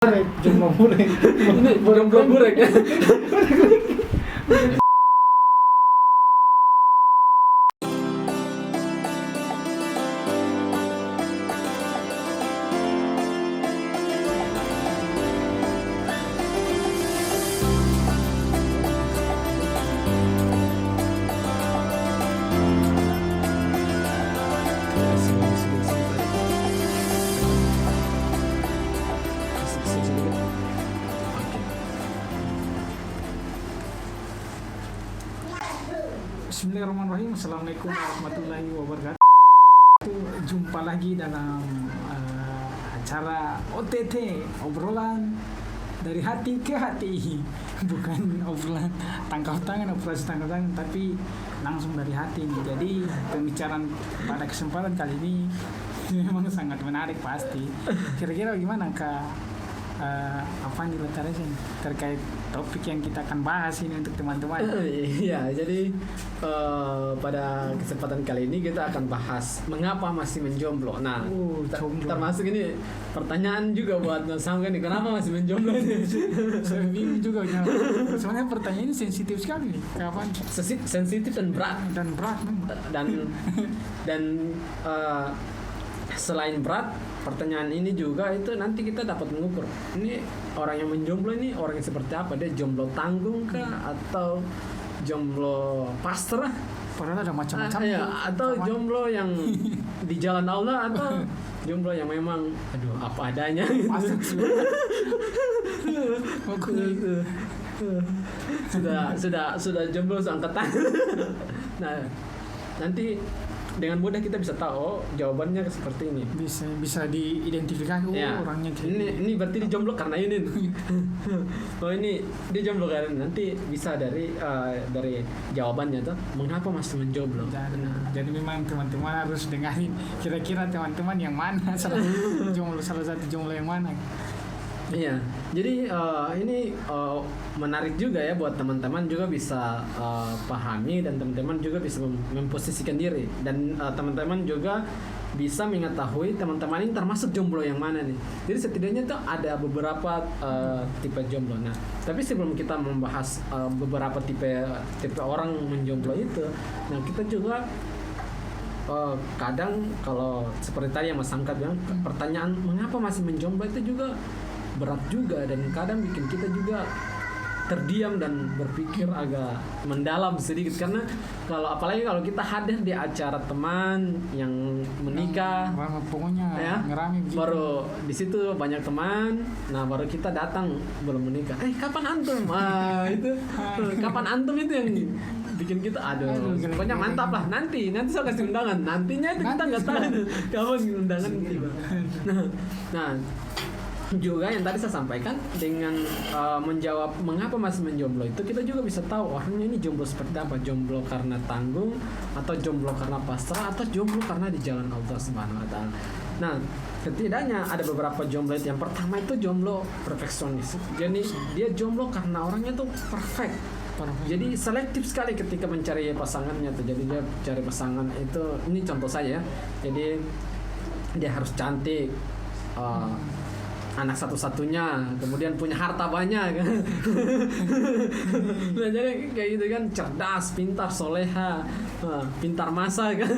Jomblo burek. Ini jomblo burek ya. Bismillahirrahmanirrahim. Assalamualaikum warahmatullahi wabarakatuh. Jumpa lagi dalam acara OTT, obrolan dari hati ke hati. Bukan obrolan tangkap tangan, operasi tangkap tangan, tapi langsung dari hati. Jadi pembicaraan pada kesempatan kali ini memang sangat menarik pasti. Kira-kira bagaimana Kak? Apa nih latarnya terkait topik yang kita akan bahas ini untuk teman-teman? Iya, jadi pada kesempatan kali ini kita akan bahas mengapa masih menjomblo. Nah, termasuk ini pertanyaan juga buat Sangga nih, kenapa masih menjomblo ini? Saya bingung juga. Soalnya pertanyaan ini sensitif sekali nih. Kapan? Sensitif dan berat memang. dan selain berat, pertanyaan ini juga itu nanti kita dapat mengukur ini orang yang menjomblo ini orang yang seperti apa, dia jomblo tanggung kah atau jomblo pasrah, Padahal ada macam-macam ya, atau jomblo yang di jalan Allah, atau jomblo yang memang aduh apa adanya masuk sih. sudah jomblo seangkatan. Nah, nanti dengan mudah kita bisa tahu jawabannya seperti ini. Bisa diidentifikasi Ya, orangnya ini berarti dia jomblo karena ini. Oh, ini dia jomblo karena nanti bisa dari jawabannya tuh mengapa masih menjomblo. Jadi memang teman-teman harus dengarin kira-kira teman-teman yang mana salah satu jomblo yang mana. Iya, jadi ini menarik juga ya buat teman-teman juga bisa pahami, dan teman-teman juga bisa memposisikan diri, dan teman-teman juga bisa mengetahui teman-teman ini termasuk jomblo yang mana nih. Jadi setidaknya tuh ada beberapa tipe jomblo. Nah, tapi sebelum kita membahas beberapa tipe orang menjomblo itu, nah kita juga kadang kalau seperti tadi yang Mas Angkat bilang, pertanyaan mengapa masih menjomblo itu juga berat juga, dan kadang bikin kita juga terdiam dan berpikir agak mendalam sedikit, karena apalagi kalau kita hadir di acara teman yang menikah, pokoknya ya, ngerame begitu. Baru di situ banyak teman, nah baru kita datang belum menikah, kapan antum? Itu kapan antum itu yang bikin kita aduh pokoknya mantap lah, nanti saya kasih undangan, nantinya itu kita nggak tahu kapan undangan tiba. Nah juga yang tadi saya sampaikan dengan menjawab mengapa masih menjomblo itu, kita juga bisa tahu orangnya ini jomblo seperti apa, jomblo karena tanggung, atau jomblo karena pasrah, atau jomblo karena di jalan Allah Subhanahu wa taala. Nah, setidaknya ada beberapa jomblo itu. Yang pertama itu jomblo perfeksionis. Jadi dia jomblo karena orangnya tuh perfect. Jadi selektif sekali ketika mencari pasangannya tuh. Jadi dia cari pasangan itu, ini contoh saya ya. Jadi dia harus cantik, anak satu-satunya, kemudian punya harta banyak kan. Nah, jadi kayak gitu kan, cerdas, pintar, soleha, pintar masak kan.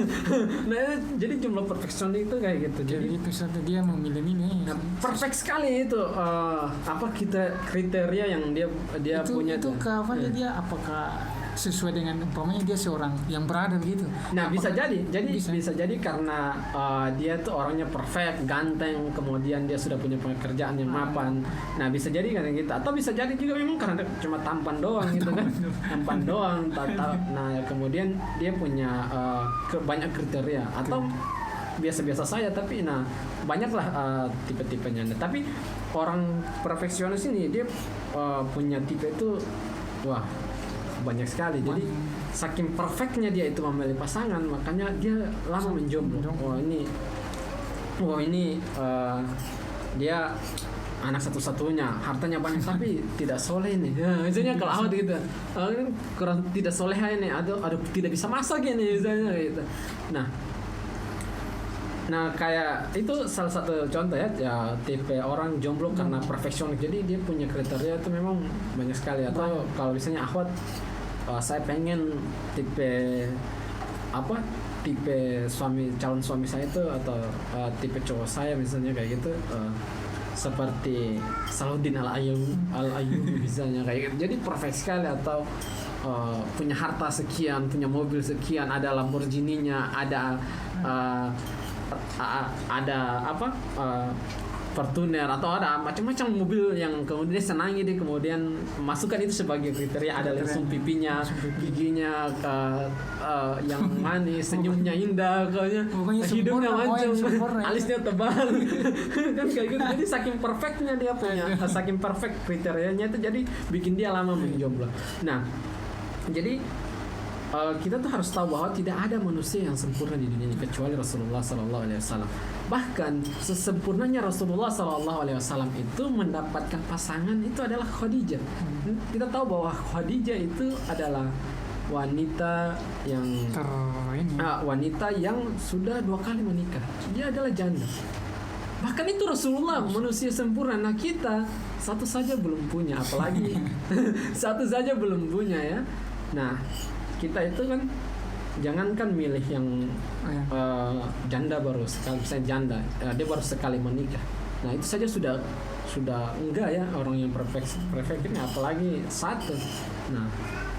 Nah, jadi jumlah perfeksionis itu kayak gitu. Jadi itu satu dia memilih-milih. Nah, perfect sekali itu apa kriteria yang dia itu, punya itu kapan dia apakah sesuai dengan umpamanya dia seorang yang berada begitu. Nah, bisa jadi karena dia tuh orangnya perfect, ganteng, kemudian dia sudah punya pekerjaan yang mapan. Nah, bisa jadi kan gitu. Atau bisa jadi juga memang karena cuma tampan doang gitu kan. Tampan doang. Nah, kemudian dia punya banyak kriteria, atau biasa-biasa saja, tapi nah banyaklah tipe-tipenya. Nah, tapi orang perfeksionis ini dia punya tipe itu wah banyak sekali. Jadi saking perfectnya dia itu memilih pasangan, makanya dia lama menjomblo. Ini dia anak satu-satunya, hartanya banyak tapi tidak soleh nih. Ya, misalnya kalau awet gitu, kurang tidak soleha ini, aduh tidak bisa masak ini misalnya gitu. Nah kayak itu salah satu contoh ya tipe orang jomblo karena perfeksionis. Jadi dia punya kriteria itu memang banyak sekali. Atau kalau misalnya akhwat, saya pengen tipe calon suami saya itu atau tipe cowok saya misalnya kayak gitu, seperti Salahuddin Al-Ayyubi misalnya kayak gitu. Jadi perfect sekali. Atau punya harta sekian, punya mobil sekian, ada Lamborghini-nya, ada Fortuner, atau ada macam-macam mobil yang kemudian dia senangi, dia kemudian masukkan itu sebagai kriteria. Ada lesung pipinya, giginya yang manis, senyumnya indah, hidungnya mancung, alisnya tebal, kan kayak gitu. Jadi saking perfectnya dia punya, saking perfect kriterianya itu, jadi bikin dia lama menjomblo. Nah, jadi kita tuh harus tahu bahwa tidak ada manusia yang sempurna di dunia ini kecuali Rasulullah Sallallahu Alaihi Wasallam. Bahkan sesempurnanya Rasulullah Sallallahu Alaihi Wasallam itu mendapatkan pasangan itu adalah Khadijah. Kita tahu bahwa Khadijah itu adalah wanita yang sudah 2 kali menikah. Dia adalah janda. Bahkan itu Rasulullah manusia sempurna. Nah kita satu saja belum punya, apalagi satu saja belum punya ya. Nah kita itu kan jangankan milih yang janda baru sekali, misalnya janda dia baru sekali menikah. Nah itu saja sudah enggak ya orang yang perfect ini, apalagi satu. Nah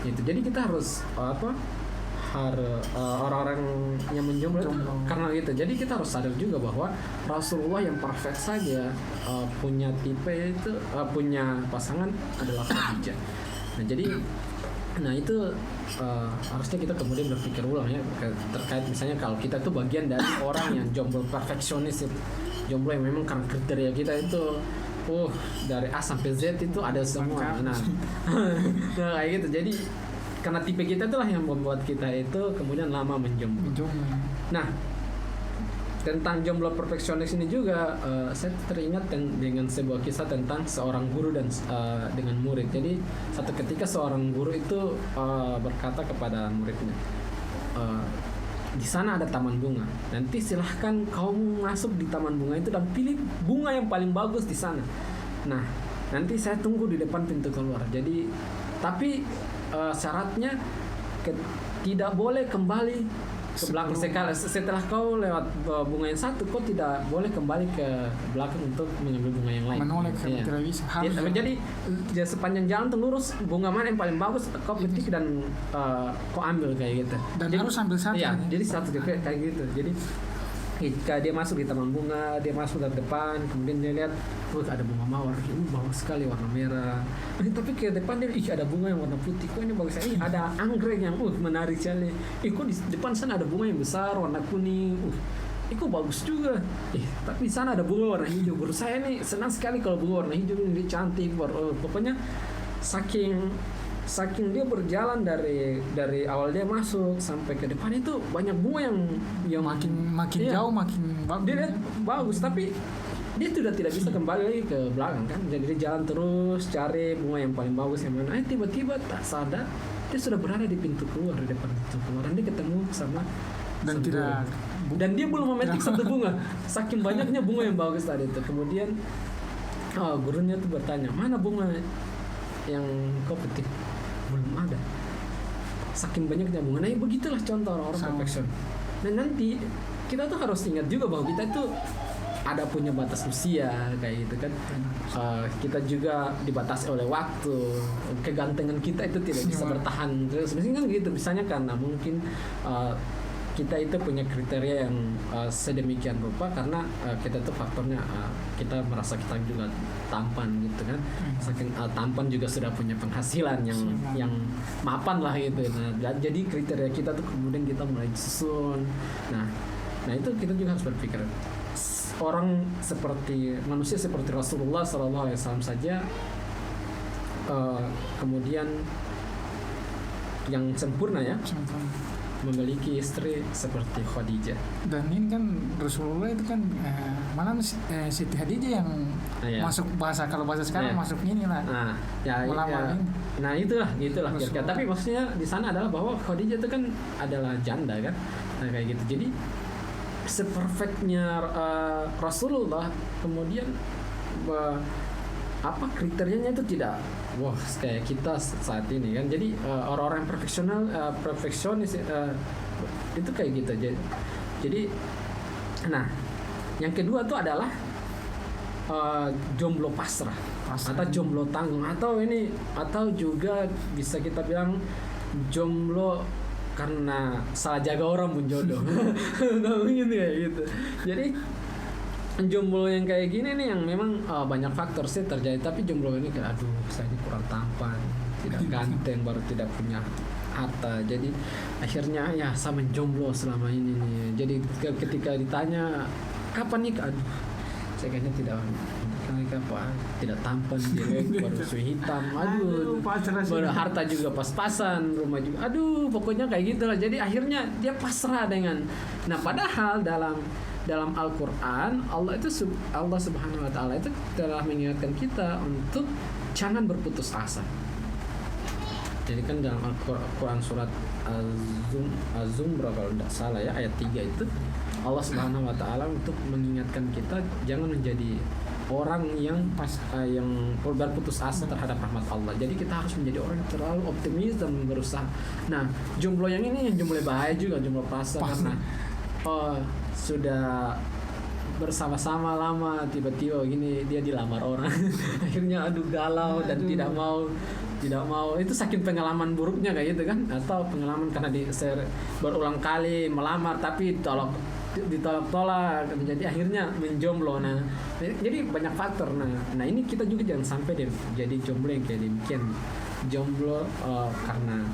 itu jadi kita harus orang-orang yang menjomblo karena gitu. Jadi kita harus sadar juga bahwa Rasulullah yang perfect saja punya tipe itu, punya pasangan adalah Khadijah. Nah jadi itu harusnya kita kemudian berpikir ulang ya terkait misalnya kalau kita tuh bagian dari orang yang jomblo perfeksionis, jomblo yang memang karena kriteria kita itu dari A sampai Z itu ada semua. Nah kayak gitu. Jadi karena tipe kita itulah yang membuat kita itu kemudian lama menjomblo. Nah tentang jomblo perfeksionis ini juga saya teringat dengan sebuah kisah tentang seorang guru dan dengan murid. Jadi satu ketika seorang guru itu berkata kepada muridnya, di sana ada taman bunga. Nanti silahkan kamu masuk di taman bunga itu dan pilih bunga yang paling bagus di sana. Nah nanti saya tunggu di depan pintu keluar. Jadi tapi syaratnya tidak boleh kembali ke belakang setelah kau lewat bunga yang satu, kau tidak boleh kembali ke belakang untuk mengambil bunga yang lain. Menoleh tidak bisa. Jadi sepanjang jalan tuh lurus, bunga mana yang paling bagus kau petik dan kau ambil kayak gitu. Dan jadi, harus ambil satu. Iya, jadi satu kayak gitu. Jadi ketika dia masuk di taman bunga, dia masuk dari depan, kemudian dia lihat, ada bunga mawar, bagus sekali warna merah. Tapi ke depan dia, ada bunga yang warna putih, kok ini bagus sekali. Ada anggrek yang menarik sekali. Kok di depan sana ada bunga yang besar warna kuning. Kok bagus juga. Tapi di sana ada bunga warna hijau. Baru saya nih senang sekali kalau bunga warna hijau ini cantik. Pokoknya saking dia berjalan dari awal dia masuk sampai ke depan itu banyak bunga yang makin jauh makin bagus. Dia lihat bagus tapi dia sudah tidak bisa kembali lagi ke belakang kan. Jadi dia jalan terus cari bunga yang paling bagus yang mana. Tiba-tiba tak sadar dia sudah berada di pintu keluar, di depan pintu keluar, dan dia ketemu sama dan dia belum memetik satu bunga. Saking banyaknya bunga yang bagus tadi itu. Kemudian gurunya tuh bertanya, mana bunga yang kau petik? Belum ada. Saking banyaknya bunga. Nah begitulah contoh orang-orang perfeksion. Nah nanti kita tuh harus ingat juga bahwa kita tuh ada punya batas usia kayak gitu kan. Kita juga dibatasi oleh waktu. Kegantengan kita itu tidak bisa bertahan terus. Misalnya kan gitu. Misalnya karena mungkin kita itu punya kriteria yang sedemikian rupa karena kita tuh faktornya kita merasa kita juga tampan gitu kan. Saking tampan juga sudah punya penghasilan yang mapan lah gitu. Nah jadi kriteria kita tuh kemudian kita mulai disusun. Nah itu kita juga harus berpikir orang seperti manusia seperti Rasulullah Sallallahu Alaihi Wasallam saja kemudian yang sempurna ya. Memiliki istri seperti Khadijah. Dan ini kan Rasulullah itu kan malah Siti Khadijah yang masuk kalau bahasa sekarang masuk inilah. Nah itulah kira-kira. Tapi maksudnya di sana adalah bahwa Khadijah itu kan adalah janda kan. Nah kayak gitu. Jadi seperfectnya Rasulullah, kemudian apa kriterianya itu tidak wah kayak kita saat ini kan. Jadi orang-orang perfeksionis itu kayak gitu. Jadi nah yang kedua itu adalah jomblo pasrah atau jomblo tanggung, atau juga bisa kita bilang jomblo karena salah jaga orang pun jodoh. Nah, gitu ya gitu. Jadi jomblo yang kayak gini nih yang memang banyak faktor sih terjadi, tapi jomblo ini kayak aduh saya ini kurang tampan, tidak ganteng, baru tidak punya harta, jadi akhirnya ya saya menjomblo selama ini nih. Jadi ketika ditanya kapan nikah, aduh saya kayaknya tidak nikah pak, tidak tampan, jelek, baru suhu hitam, aduh baru harta juga pas-pasan, rumah juga, aduh pokoknya kayak gitu lah. Jadi akhirnya dia pasrah dengan, nah padahal dalam Al-Quran Allah Subhanahu Wa Taala itu telah mengingatkan kita untuk jangan berputus asa. Jadi kan dalam Al-Quran surat Az-Zumrah kalau tidak salah ya ayat 3 itu Allah Subhanahu Wa Taala untuk mengingatkan kita jangan menjadi orang yang berputus asa terhadap rahmat Allah. Jadi kita harus menjadi orang yang terlalu optimis dan berusaha. Nah jomblo yang ini yang jomblo bahaya juga, jomblo pasrah karena sudah bersama-sama lama tiba-tiba gini dia dilamar orang. Akhirnya aduh galau dan tidak mau itu saking pengalaman buruknya kayak gitu kan, atau pengalaman karena berulang kali melamar tapi ditolak, jadi akhirnya menjomblo. Nah jadi banyak faktor. Nah ini kita juga jangan sampai jadi jomblo yang kayak demikian, jomblo karena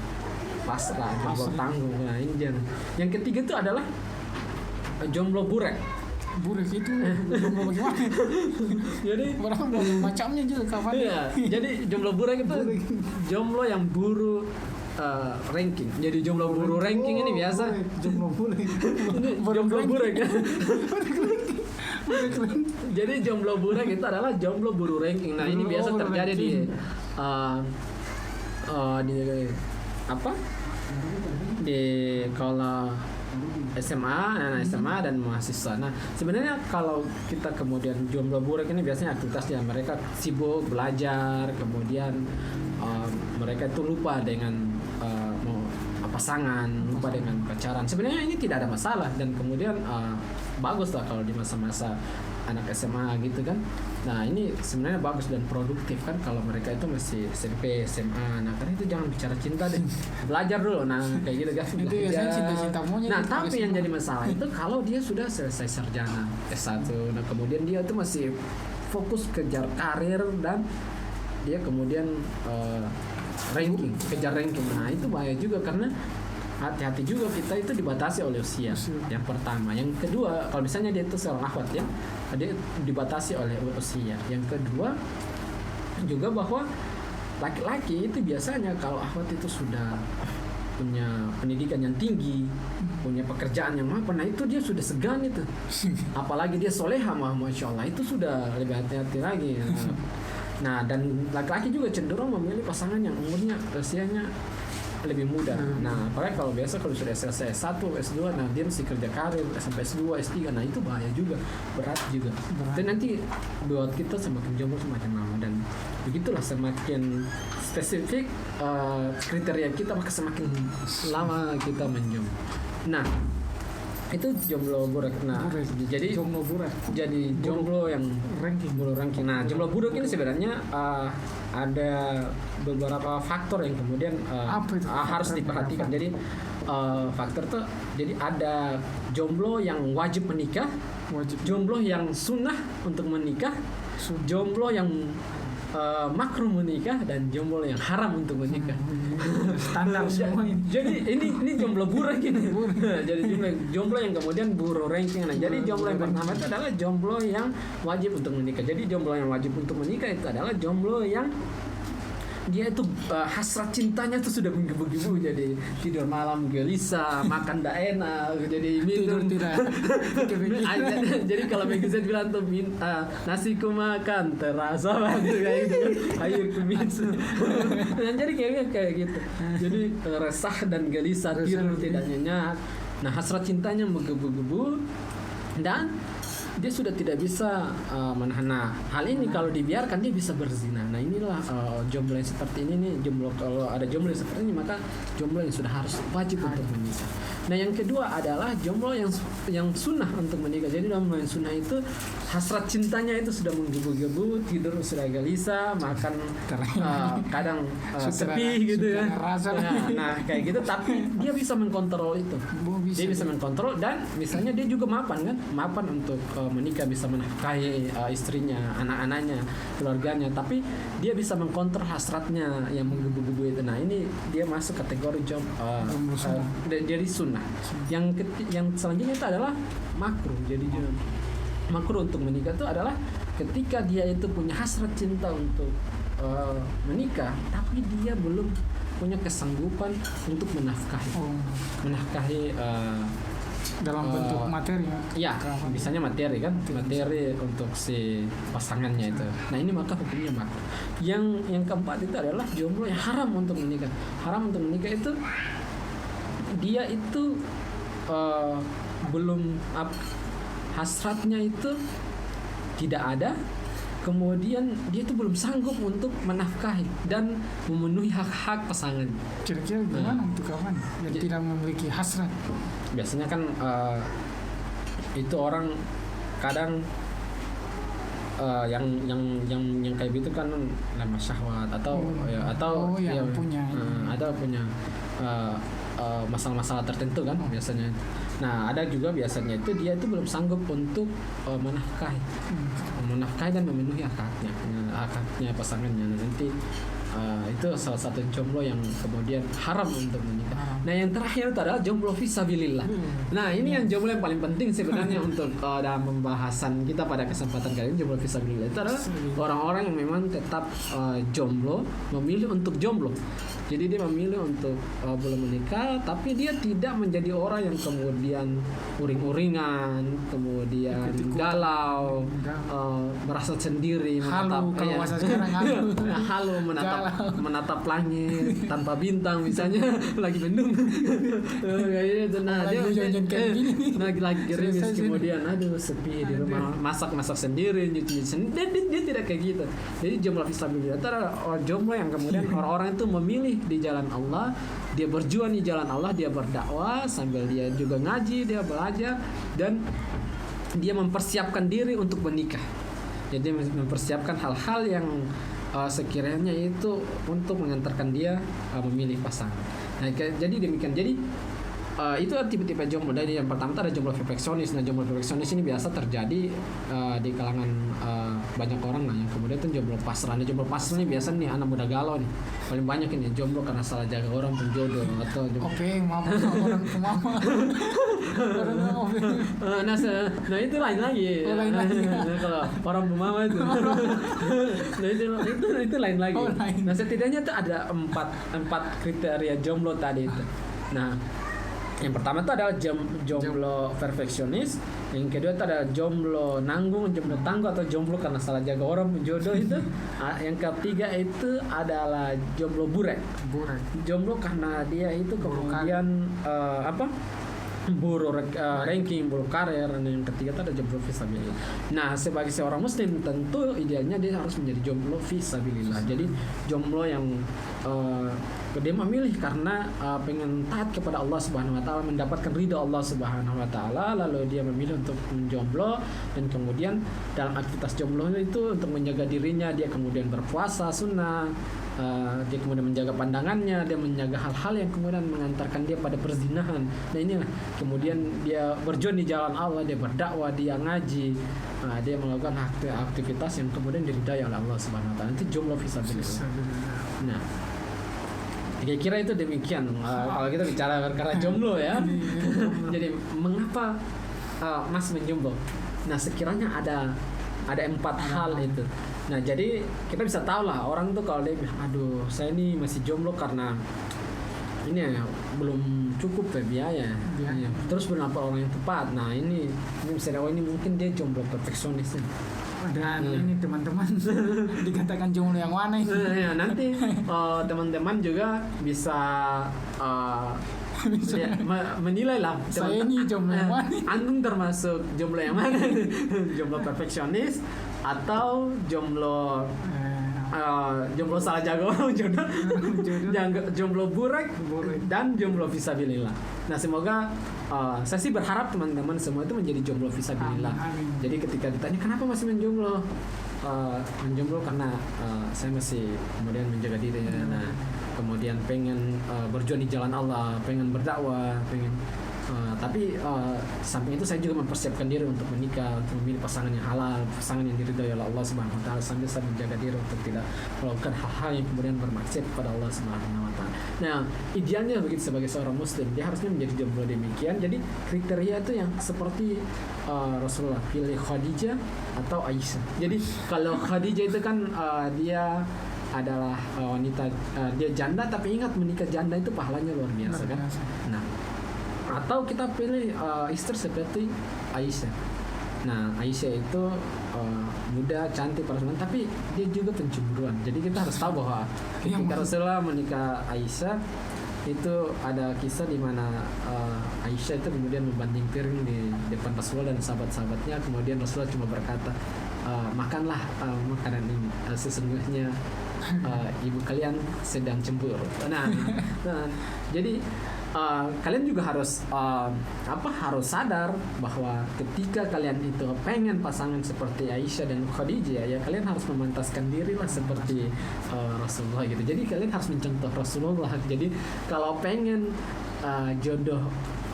pasrah, jomblo tanggung. Nah ini jangan. Yang ketiga itu adalah jomblo burek itu jomblo bagaimana? Jadi berapa macamnya juga kapan? Iya, jadi jomblo burek itu jomblo yang buru ranking. Jadi jomblo buru ranking ini biasa. Jomblo burek. Ini jomblo burek kan? Jadi jomblo burek itu adalah jomblo buru ranking. Nah ini biasa terjadi di apa? Di kalau SMA dan mahasiswa. Nah sebenarnya kalau kita kemudian jomblo burek ini biasanya aktivitasnya mereka sibuk belajar, kemudian mereka itu lupa dengan pasangan, lupa dengan pacaran. Sebenarnya ini tidak ada masalah dan kemudian bagus lah kalau di masa-masa anak SMA gitu kan. Nah ini sebenarnya bagus dan produktif kan kalau mereka itu masih SMP, SMA. Nah karena itu jangan bicara cinta deh, belajar dulu. Nah kayak gitu kan. Itu biasanya cinta-cinta monyet. Nah tapi yang jadi masalah itu kalau dia sudah selesai sarjana S1, nah kemudian dia itu masih fokus kejar karir dan dia kemudian kejar ranking. Nah itu bahaya juga karena hati-hati juga kita itu dibatasi oleh usia. Yang pertama, yang kedua kalau misalnya dia itu seorang akhwat ya, dia dibatasi oleh usia. Yang kedua juga bahwa laki-laki itu biasanya kalau akhwat itu sudah punya pendidikan yang tinggi, punya pekerjaan yang mapan, nah itu dia sudah segan itu. Apalagi dia soleha, masya Allah, itu sudah lebih hati-hati lagi. Nah dan laki-laki juga cenderung memilih pasangan yang umurnya usianya lebih muda. Nah apalagi kalau sudah selesai S1, S2, nah dia mesti kerja karir sampai S2, S3, nah itu bahaya juga, berat juga. Dan nanti buat kita semakin jomblo semakin lama, dan begitulah semakin spesifik kriteria kita maka semakin lama kita menjomblo. Nah itu jomblo buruk. Nah jadi jomblo buruk, jadi jomblo yang ranking. Nah jomblo buruk ini sebenarnya ada beberapa faktor yang kemudian harus diperhatikan. Jadi faktor tuh jadi ada jomblo yang wajib menikah, jomblo yang sunnah untuk menikah, jomblo yang makruh menikah, dan jomblo yang haram untuk menikah. Standar semua ini. Jadi ini jomblo buruk ini. Jadi jomblo yang kemudian buru ranking. Nah, jadi jomblo yang pertama itu adalah jomblo yang wajib untuk menikah. Jadi jomblo yang wajib untuk menikah itu adalah jomblo yang dia itu hasrat cintanya tuh sudah menggebu-gebu, jadi tidur malam gelisah, makan ndak enak, jadi minum tidak. Jadi kalau Meggy Z bilang tuh nasi ku makan terasa banget kayak gitu, air ku minum. Dan jadi kayak gitu. Jadi resah dan gelisah, tidur tidak nyenyak. Nah, hasrat cintanya menggebu-gebu dan dia sudah tidak bisa menahan. Nah, hal ini kalau dibiarkan dia bisa berzina. Nah, inilah jomblo yang seperti ini nih. Jomblo, kalau ada jomblo yang seperti ini, maka jomblo yang sudah harus wajib untuk menikah. Nah, yang kedua adalah jomblo yang sunnah untuk menikah. Jadi dalam yang sunnah itu hasrat cintanya itu sudah menggebu-gebu, tidur sudah gelisah, makan kadang sepi gitu ya. Nah, kayak gitu. Tapi dia bisa mengkontrol itu. Dia bisa mengkontrol dan misalnya dia juga mapan untuk menikah, bisa menafkahi istrinya, anak-anaknya, keluarganya. Tapi dia bisa mengkontrol hasratnya yang menggebu-gebu itu. Nah, ini dia masuk kategori jadi sunnah. Yang selanjutnya itu adalah makruh. Jadi makruh untuk menikah itu adalah ketika dia itu punya hasrat cinta untuk menikah, tapi dia belum punya kesanggupan untuk menafkahi dalam bentuk materi ya, misalnya materi kan, materi untuk si pasangannya itu. Nah, ini maka hukumnya makruh. Yang keempat itu adalah jomblo yang haram untuk menikah. Haram untuk menikah itu dia itu belum hasratnya itu tidak ada, kemudian dia itu belum sanggup untuk menafkahi dan memenuhi hak-hak pasangan. Kira-kira gimana untuk kawan yang tidak memiliki hasrat? Biasanya kan itu orang kadang yang kayak gitu kan lemah syahwat atau punya masalah-masalah tertentu kan biasanya. Nah, ada juga biasanya itu dia itu belum sanggup untuk menafkahi dan memenuhi haknya pasangannya. Nanti itu salah satu jomblo yang kemudian haram untuk menikah. Nah, yang terakhir itu adalah jomblo fisabilillah. Nah, ini yang jomblo yang paling penting sebenarnya untuk dalam pembahasan kita pada kesempatan kali ini. Jomblo fisabilillah itu adalah orang-orang yang memang tetap jomblo, memilih untuk jomblo. Jadi dia memilih untuk belum menikah, tapi dia tidak menjadi orang yang kemudian uring-uringan, kemudian galau, merasa sendiri, halu menatap langit tanpa bintang misalnya, lagi mendung. Nah, dia lagi gerimis, kemudian aduh sepi di rumah, masak sendiri, nyuci sendiri. Dia tidak kayak gitu. Jadi jomblo fisabilillah itu adalah jomblo yang kemudian orang-orang itu memilih di jalan Allah, dia berjuang di jalan Allah, dia berdakwah sambil dia juga ngaji, dia belajar, dan dia mempersiapkan diri untuk menikah. Jadi mempersiapkan hal-hal yang sekiranya itu untuk mengantarkan dia memilih pasangan. Nah, jadi demikian. Jadi itu tipe-tipe jomblo. Dari yang pertama ada jomblo perfeksionis. Nah, jomblo perfeksionis ini biasa terjadi di kalangan banyak orang. Nah, yang kemudian itu jomblo pasrah. Nah, jomblo pasrah ini biasa nih anak muda galau nih. Paling banyak ini jomblo karena salah jaga orang penjodoh atau maaf orang pemama. Nah, itu lain lagi. Nah, kalau orang pemama itu. Nah, itu lain lagi. Nah, setidaknya itu ada empat kriteria jomblo tadi itu. Nah, yang pertama itu adalah jomblo perfeksionis. Yang kedua itu adalah jomblo nanggung, jomblo tangguh atau jomblo karena salah jaga orang penjodoh itu. Yang ketiga itu adalah jomblo burek. Jomblo karena dia itu kemudian ranking, buruk karir. Dan yang ketiga itu ada jomblo fisabilillah. Nah, sebagai seorang muslim tentu idealnya dia harus menjadi jomblo fisabilillah. Jadi jomblo yang dia memilih karena pengen taat kepada Allah Subhanahu wa taala, mendapatkan ridha Allah Subhanahu wa taala, lalu dia memilih untuk menjomblo, dan kemudian dalam aktivitas jomblo itu untuk menjaga dirinya, dia kemudian berpuasa sunnah, dia kemudian menjaga pandangannya, dia menjaga hal-hal yang kemudian mengantarkan dia pada perzinahan. Nah, inilah kemudian dia berjuang di jalan Allah, dia berdakwah, dia ngaji, dia melakukan aktivitas yang kemudian diridai oleh Allah Subhanahu wa taala. Itu jomblo fisabilillah. Nah, kira-kira itu demikian kalau kita bicara perkara jomblo ya. Jadi mengapa Mas menjomblo? Nah, sekiranya ada 4 hal itu. Nah, jadi kita bisa tahu lah orang tuh kalau dia bilang, aduh saya ini masih jomblo karena ini ya belum cukup biaya. Terus belum dapat orang yang tepat. Nah, ini bisa ini mungkin dia jomblo perfeksionis. Dan ini teman-teman dikatakan jomblo yang mana ini? Ya, nanti teman-teman juga bisa Ya, menilai lah. Saya ini jomblo yang mana? Antum termasuk jomblo yang mana? Jomblo perfeksionis atau jomblo jomblo salah jago jodoh, jomblo burak dan jomblo fisabilillah. Nah semoga saya sih berharap teman-teman semua itu menjadi jomblo fisabilillah. Jadi ketika ditanya kenapa masih menjomblo, menjomblo karena saya masih kemudian menjaga diri. Nah kemudian pengen berjuang di jalan Allah, pengen berdakwah, pengen tapi samping itu saya juga mempersiapkan diri untuk menikah, untuk memilih pasangan yang halal, pasangan yang diridhoi oleh Allah Subhanahu wa taala, sambil saya menjaga diri untuk tidak melakukan hal-hal yang kemudian bermaksiat kepada Allah Subhanahu wa taala. Nah, idealnya begitu sebagai seorang muslim, dia harusnya menjadi jomblo demikian. Jadi kriteria itu yang seperti Rasulullah pilih Khadijah atau Aisyah. Jadi kalau Khadijah itu kan dia adalah wanita dia janda, tapi ingat menikah janda itu pahalanya luar biasa kan. Nah, atau kita pilih istri seperti Aisyah. Nah, Aisyah itu muda, cantik, perempuan, tapi dia juga pencemburuan. Jadi kita harus tahu bahwa ketika Rasulullah menikah Aisyah itu ada kisah di mana Aisyah itu kemudian membanting piring di depan Rasulullah dan sahabat-sahabatnya. Kemudian Rasulullah cuma berkata, makanlah makanan ini, sesungguhnya ibu kalian sedang cemburu. Nah jadi kalian juga harus harus sadar bahwa ketika kalian itu pengen pasangan seperti Aisyah dan Khadijah, ya kalian harus memantaskan diri lah seperti Rasulullah gitu. Jadi kalian harus mencontoh Rasulullah. Jadi kalau pengen jodoh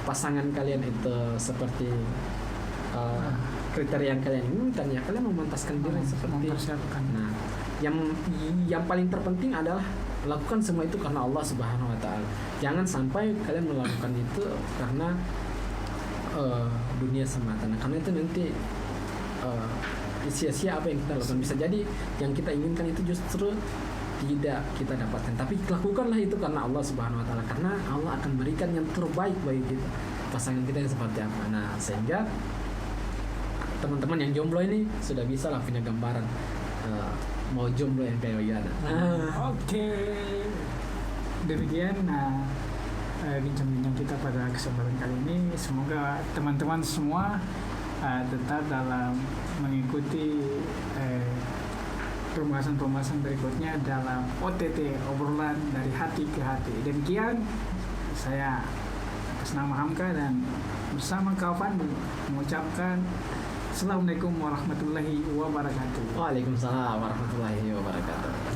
pasangan kalian itu seperti kriteria yang kalian inginkan, ya kalian memantaskan diri seperti. Nah, yang paling terpenting adalah lakukan semua itu karena Allah Subhanahu wa taala. Jangan sampai kalian melakukan itu karena dunia semata. Nah, karena itu nanti sia-sia apa yang kita lakukan. Bisa jadi yang kita inginkan itu justru tidak kita dapatkan. Tapi lakukanlah itu karena Allah Subhanahu wa taala, karena Allah akan berikan yang terbaik bagi kita. Pasangan kita yang seperti apa. Nah, sehingga teman-teman yang jomblo ini sudah bisa lah punya gambaran mau jomblo yang kayak gimana. Oke. Demikian bincang-bincang kita pada kesempatan kali ini. Semoga teman-teman semua tetap dalam mengikuti pembahasan-pembahasan berikutnya dalam OTT, obrolan dari hati ke hati. Demikian saya atas nama Hamka dan bersama kawan mengucapkan Assalamualaikum warahmatullahi wabarakatuh. Waalaikumsalam warahmatullahi wabarakatuh.